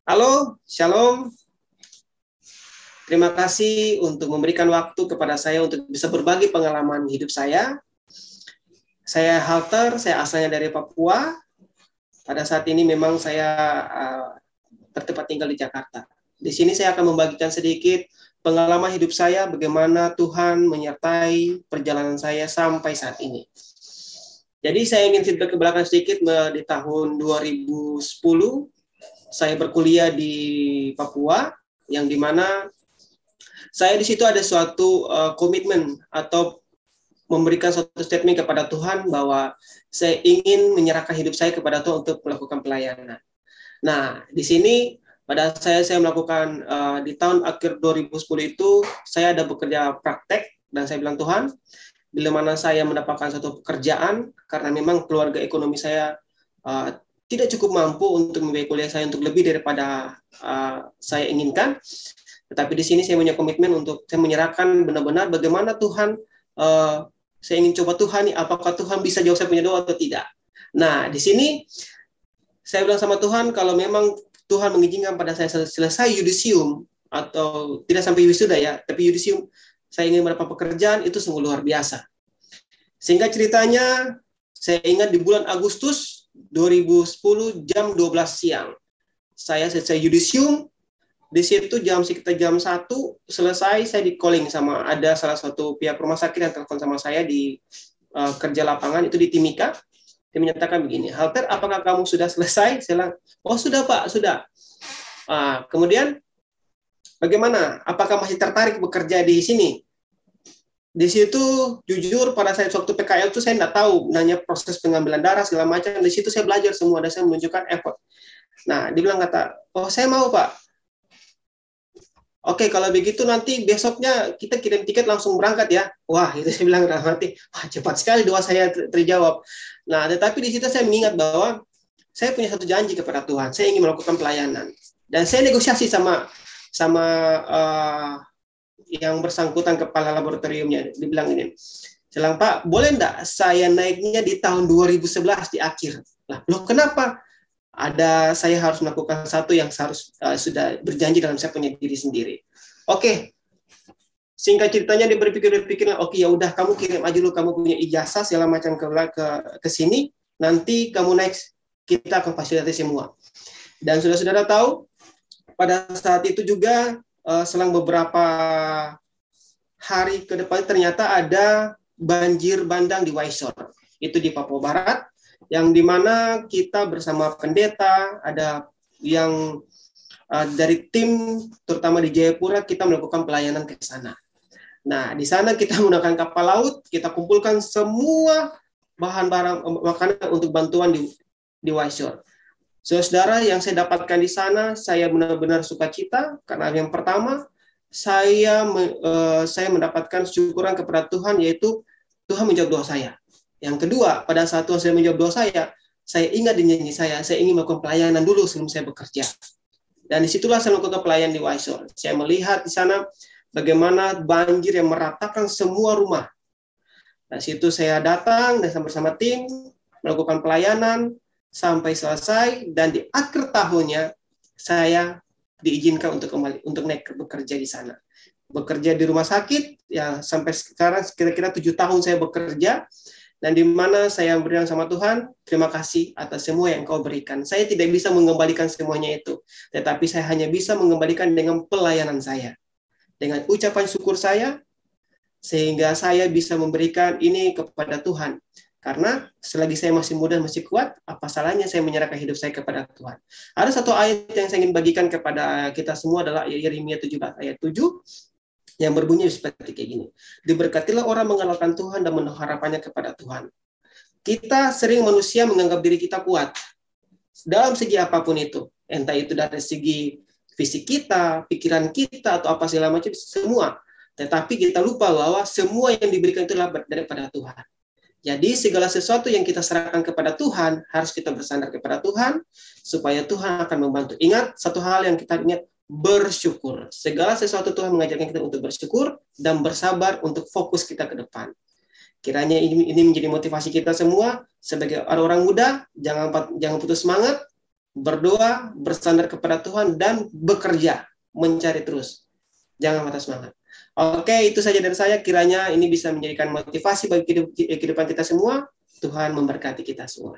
Halo, Shalom. Terima kasih untuk memberikan waktu kepada saya untuk bisa berbagi pengalaman hidup saya. Saya Halter, saya asalnya dari Papua. Pada saat ini memang saya bertempat tinggal di Jakarta. Di sini saya akan membagikan sedikit pengalaman hidup saya, bagaimana Tuhan menyertai perjalanan saya sampai saat ini. Jadi saya ingin feedback ke belakang sedikit. Di tahun 2010, saya berkuliah di Papua, yang dimana saya di situ ada suatu komitmen atau memberikan suatu statement kepada Tuhan bahwa saya ingin menyerahkan hidup saya kepada Tuhan untuk melakukan pelayanan. Nah, di sini pada saya melakukan di tahun akhir 2010 itu saya ada bekerja praktek dan saya bilang, Tuhan, bila mana saya mendapatkan suatu pekerjaan karena memang keluarga ekonomi saya tidak cukup mampu untuk membiayai kuliah saya untuk lebih daripada saya inginkan. Tetapi di sini saya punya komitmen untuk saya menyerahkan benar-benar bagaimana Tuhan, saya ingin coba Tuhan, apakah Tuhan bisa jawab saya punya doa atau tidak. Nah, di sini saya bilang sama Tuhan, kalau memang Tuhan mengizinkan pada saya selesai yudisium, atau tidak sampai wisuda ya, tapi yudisium, saya ingin mendapat pekerjaan, itu sungguh luar biasa. Sehingga ceritanya, saya ingat di bulan Agustus 2010 jam 12 siang, saya selesai yudisium. Di situ sekitar jam 1 selesai, saya di calling sama ada salah satu pihak rumah sakit yang telepon sama saya di kerja lapangan itu di Timika. Dia menyatakan begini, Halter, apakah kamu sudah selesai? Saya bilang, oh sudah Pak, sudah. Kemudian bagaimana? Apakah masih tertarik bekerja di sini? Di situ jujur pada saat waktu PKL itu saya tidak tahu nanya proses pengambilan darah segala macam. Di situ saya belajar semua dan saya menunjukkan effort. Nah, dia bilang oh saya mau Pak. Oke, kalau begitu nanti besoknya kita kirim tiket langsung berangkat ya. Wah, itu saya bilang nanti, wah cepat sekali doa saya terjawab. Nah, tetapi di situ saya mengingat bahwa saya punya satu janji kepada Tuhan. Saya ingin melakukan pelayanan dan saya negosiasi sama yang bersangkutan kepala laboratoriumnya. Dibilang ini, saya bilang, Pak, boleh enggak saya naiknya di tahun 2011 di akhir? Lah, loh kenapa? Saya harus melakukan satu yang sudah berjanji dalam saya punya diri sendiri. Oke, singkat ceritanya dia berpikir, oke ya udah kamu kirim aja dulu, kamu punya ijazah segala macam ke sini, nanti kamu next kita akan fasilitasi semua. Dan saudara-saudara tahu, pada saat itu juga selang beberapa hari ke depan ternyata ada banjir bandang di Waisor, itu di Papua Barat, yang dimana kita bersama pendeta, ada yang dari tim, terutama di Jayapura, kita melakukan pelayanan ke sana. Nah, di sana kita menggunakan kapal laut, kita kumpulkan semua bahan-bahan makanan untuk bantuan di Waisor. Saudara, yang saya dapatkan di sana, saya benar-benar sukacita, karena yang pertama, saya mendapatkan syukuran kepada Tuhan, yaitu Tuhan menjawab doa saya. Yang kedua, pada saat Tuhan saya menjawab doa saya ingat di nyanyi saya ingin melakukan pelayanan dulu sebelum saya bekerja. Dan disitulah saya melakukan pelayanan di Waisor. Saya melihat di sana bagaimana banjir yang meratakan semua rumah. Nah, situ saya datang dan bersama tim melakukan pelayanan sampai selesai, dan di akhir tahunnya saya diizinkan untuk kembali untuk naik bekerja di sana. Bekerja di rumah sakit ya, sampai sekarang kira-kira 7 tahun saya bekerja. Dan di mana saya berbilang sama Tuhan, terima kasih atas semua yang Kau berikan. Saya tidak bisa mengembalikan semuanya itu, tetapi saya hanya bisa mengembalikan dengan pelayanan saya, dengan ucapan syukur saya, sehingga saya bisa memberikan ini kepada Tuhan. Karena selagi saya masih muda, masih kuat, apa salahnya saya menyerahkan hidup saya kepada Tuhan. Ada satu ayat yang saya ingin bagikan kepada kita semua adalah Yeremia 17 ayat 7, yang berbunyi seperti kayak gini. Diberkatilah orang mengenalkan Tuhan dan menaruh harapannya kepada Tuhan. Kita sering manusia menganggap diri kita kuat dalam segi apapun itu. Entah itu dari segi fisik kita, pikiran kita, atau apa segala macam, semua. Tetapi kita lupa bahwa semua yang diberikan itu adalah daripada Tuhan. Jadi segala sesuatu yang kita serahkan kepada Tuhan, harus kita bersandar kepada Tuhan, supaya Tuhan akan membantu. Ingat, satu hal yang kita ingat, bersyukur. Segala sesuatu Tuhan mengajarkan kita untuk bersyukur dan bersabar untuk fokus kita ke depan. Kiranya ini menjadi motivasi kita semua sebagai orang-orang muda, jangan putus semangat, berdoa, bersandar kepada Tuhan, dan bekerja, mencari terus. Jangan patah semangat. Oke, itu saja dari saya. Kiranya ini bisa menjadikan motivasi bagi kehidupan kita semua. Tuhan memberkati kita semua.